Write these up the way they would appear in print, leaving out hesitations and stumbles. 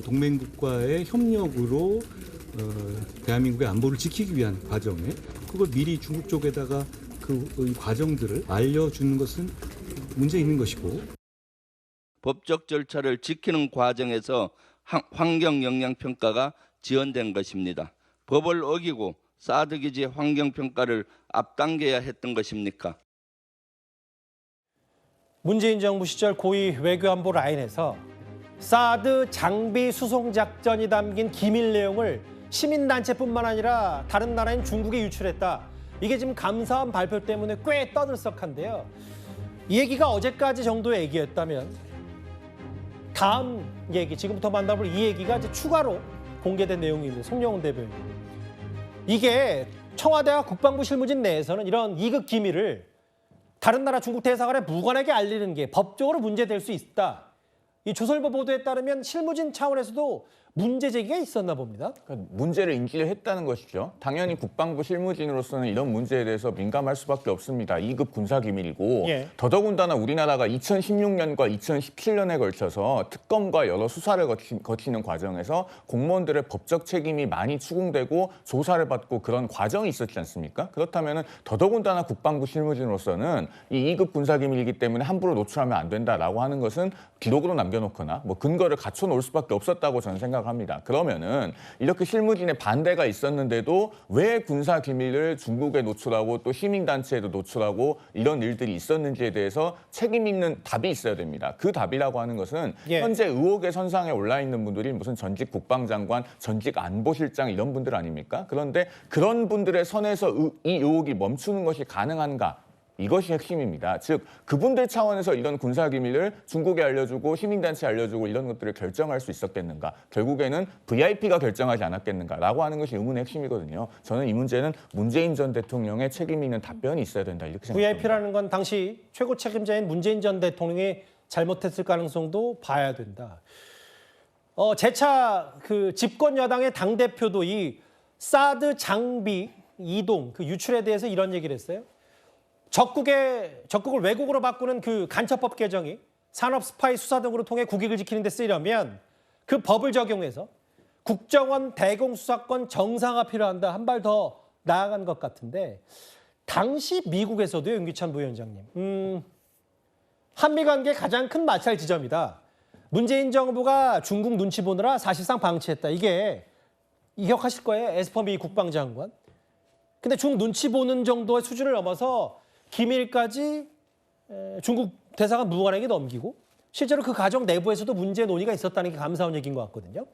동맹국과의 협력으로 대한민국의 안보를 지키기 위한 과정에 그걸 미리 중국 쪽에다가 그 과정들을 알려주는 것은 문제 있는 것이고 법적 절차를 지키는 과정에서 환경영향평가가 지연된 것입니다. 법을 어기고 사드 기지 환경평가를 앞당겨야 했던 것입니까? 문재인 정부 시절 고위 외교안보 라인에서 사드 장비 수송 작전이 담긴 기밀 내용을 시민단체뿐만 아니라 다른 나라인 중국에 유출했다. 이게 지금 감사원 발표 때문에 꽤 떠들썩한데요. 이 얘기가 어제까지 정도의 얘기였다면 다음 얘기, 지금부터 만나볼 이 얘기가 이제 추가로 공개된 내용입니다. 송영훈 대변인. 이게 청와대와 국방부 실무진 내에서는 이런 2급 기밀을 다른 나라 중국 대사관에 무관하게 알리는 게 법적으로 문제될 수 있다. 이 조선일보 보도에 따르면 실무진 차원에서도 문제 제기가 있었나 봅니다. 그러니까 문제를 인지를 했다는 것이죠. 당연히 국방부 실무진으로서는 이런 문제에 대해서 민감할 수밖에 없습니다. 2급 군사기밀이고 예. 더더군다나 우리나라가 2016년과 2017년에 걸쳐서 특검과 여러 수사를 거치는 과정에서 공무원들의 법적 책임이 많이 추궁되고 조사를 받고 그런 과정이 있었지 않습니까? 그렇다면 더더군다나 국방부 실무진으로서는 이 2급 군사기밀이기 때문에 함부로 노출하면 안 된다라고 하는 것은 기록으로 남겨놓거나 뭐 근거를 갖춰놓을 수밖에 없었다고 저는 생각합니다. 그러면은 이렇게 실무진의 반대가 있었는데도 왜 군사 기밀을 중국에 노출하고 또 시민단체에도 노출하고 이런 일들이 있었는지에 대해서 책임 있는 답이 있어야 됩니다. 그 답이라고 하는 것은 현재 의혹의 선상에 올라 있는 분들이 무슨 전직 국방장관, 전직 안보실장 이런 분들 아닙니까? 그런데 그런 분들의 선에서 이 의혹이 멈추는 것이 가능한가? 이것이 핵심입니다. 즉 그분들 차원에서 이런 군사기밀을 중국에 알려주고 시민단체에 알려주고 이런 것들을 결정할 수 있었겠는가. 결국에는 VIP가 결정하지 않았겠는가라고 하는 것이 의문의 핵심이거든요. 저는 이 문제는 문재인 전 대통령의 책임 있는 답변이 있어야 된다 이렇게 생각합니다. VIP라는 건 당시 최고 책임자인 문재인 전 대통령이 잘못했을 가능성도 봐야 된다. 재차 그 집권 여당의 당대표도 이 사드 장비 이동, 그 유출에 대해서 이런 얘기를 했어요. 적국을 외국으로 바꾸는 그 간첩법 개정이 산업 스파이 수사 등으로 통해 국익을 지키는 데 쓰려면 그 법을 적용해서 국정원 대공수사권 정상화 필요한다. 한 발 더 나아간 것 같은데 당시 미국에서도요, 윤기찬 부위원장님. 한미 관계의 가장 큰 마찰 지점이다. 문재인 정부가 중국 눈치 보느라 사실상 방치했다. 이게 기억하실 거예요. 에스퍼 미 국방장관. 근데 중국 눈치 보는 정도의 수준을 넘어서 기밀까지 중국 대사관 무관에게 넘기고 실제로 그 가정 내부에서도 문제 논의가 있었다는 게 감사원 얘기인 것 같거든요.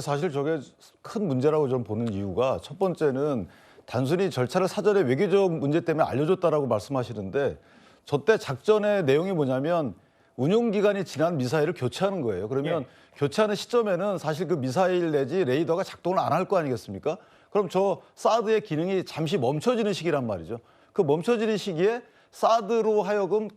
사실 저게 큰 문제라고 저는 보는 이유가 첫 번째는 단순히 절차를 사전에 외교적 문제 때문에 알려줬다라고 말씀하시는데 저때 작전의 내용이 뭐냐면 운용기간이 지난 미사일을 교체하는 거예요. 그러면 교체하는 시점에는 사실 그 미사일 내지 레이더가 작동을 안 할 거 아니겠습니까? 그럼 저 사드의 기능이 잠시 멈춰지는 시기란 말이죠. 그 멈춰지는 시기에 사드로 하여금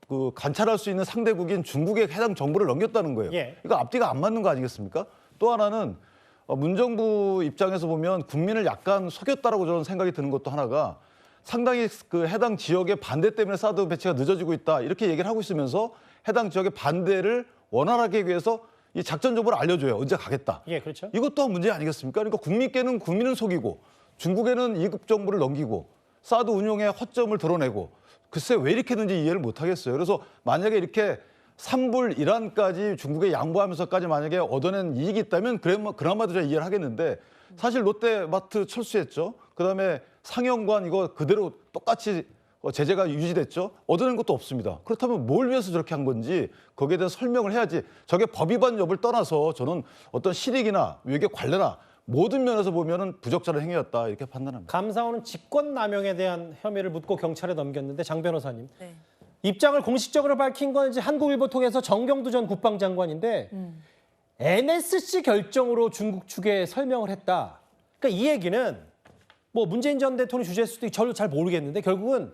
그 관찰할 수 있는 상대국인 중국에 해당 정보를 넘겼다는 거예요. 이거 앞뒤가 안 맞는 거 아니겠습니까? 또 하나는 문정부 입장에서 보면 국민을 약간 속였다라고 저는 생각이 드는 것도 하나가 상당히 그 해당 지역의 반대 때문에 사드 배치가 늦어지고 있다 이렇게 얘기를 하고 있으면서 해당 지역의 반대를 원활하게 하기 위해서 이 작전 정보를 알려줘요. 언제 가겠다. 그렇죠. 이것 또한 문제 아니겠습니까? 그러니까 국민께는 국민을 속이고 중국에는 2급 정보를 넘기고 사드 운용의 허점을 드러내고 글쎄 왜 이렇게 했는지 이해를 못 하겠어요. 그래서 만약에 이렇게 3불 1안까지 중국에 양보하면서까지 만약에 얻어낸 이익이 있다면 그나마도 제가 이해를 하겠는데 사실 롯데마트 철수했죠. 그다음에 상영관 이거 그대로 똑같이 제재가 유지됐죠. 얻어낸 것도 없습니다. 그렇다면 뭘 위해서 저렇게 한 건지 거기에 대한 설명을 해야지. 저게 법 위반 여부를 떠나서 저는 어떤 실익이나 외교 관례나 모든 면에서 보면은 부적절한 행위였다 이렇게 판단합니다. 감사원은 직권남용에 대한 혐의를 묻고 경찰에 넘겼는데 장 변호사님 입장을 공식적으로 밝힌 건 이제 한국일보 통해서 정경두 전 국방장관인데 NSC 결정으로 중국 측에 설명을 했다. 그러니까 이 얘기는 뭐 문재인 전 대통령이 주재했을 수도 저도 잘 모르겠는데 결국은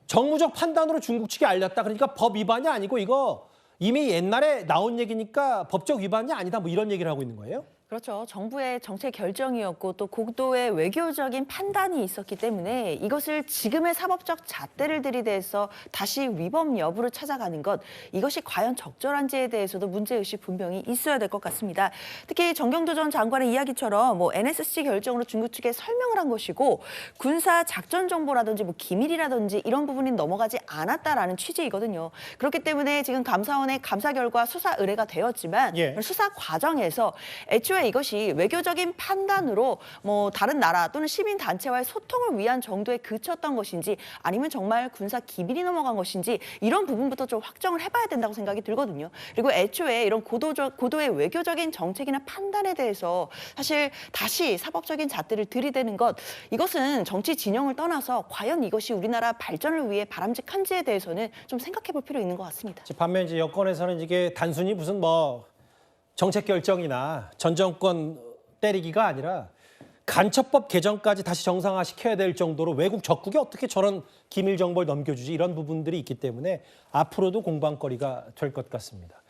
정무적 판단으로 중국 측에 알렸다. 그러니까 법 위반이 아니고 이거 이미 옛날에 나온 얘기니까 법적 위반이 아니다. 뭐 이런 얘기를 하고 있는 거예요? 그렇죠. 정부의 정책 결정이었고 또 고도의 외교적인 판단이 있었기 때문에 이것을 지금의 사법적 잣대를 들이대서 다시 위법 여부를 찾아가는 것, 이것이 과연 적절한지에 대해서도 문제의식 분명히 있어야 될 것 같습니다. 특히 정경도 전 장관의 이야기처럼 NSC 결정으로 중국 측에 설명을 한 것이고 군사 작전 정보라든지 기밀이라든지 이런 부분이 넘어가지 않았다라는 취지이거든요. 그렇기 때문에 지금 감사원의 감사 결과 수사 의뢰가 되었지만 예. 수사 과정에서 애초에 이것이 외교적인 판단으로 다른 나라 또는 시민 단체와의 소통을 위한 정도에 그쳤던 것인지 아니면 정말 군사 기밀이 넘어간 것인지 이런 부분부터 좀 확정을 해봐야 된다고 생각이 들거든요. 그리고 애초에 이런 고도의 외교적인 정책이나 판단에 대해서 사실 다시 사법적인 잣대를 들이대는 것, 이것은 정치 진영을 떠나서 과연 이것이 우리나라 발전을 위해 바람직한지에 대해서는 좀 생각해 볼 필요 있는 것 같습니다. 반면 이제 여권에서는 이게 단순히 무슨 정책 결정이나 전 정권 때리기가 아니라 간첩법 개정까지 다시 정상화시켜야 될 정도로 외국 적국에 어떻게 저런 기밀 정보를 넘겨주지, 이런 부분들이 있기 때문에 앞으로도 공방거리가 될 것 같습니다.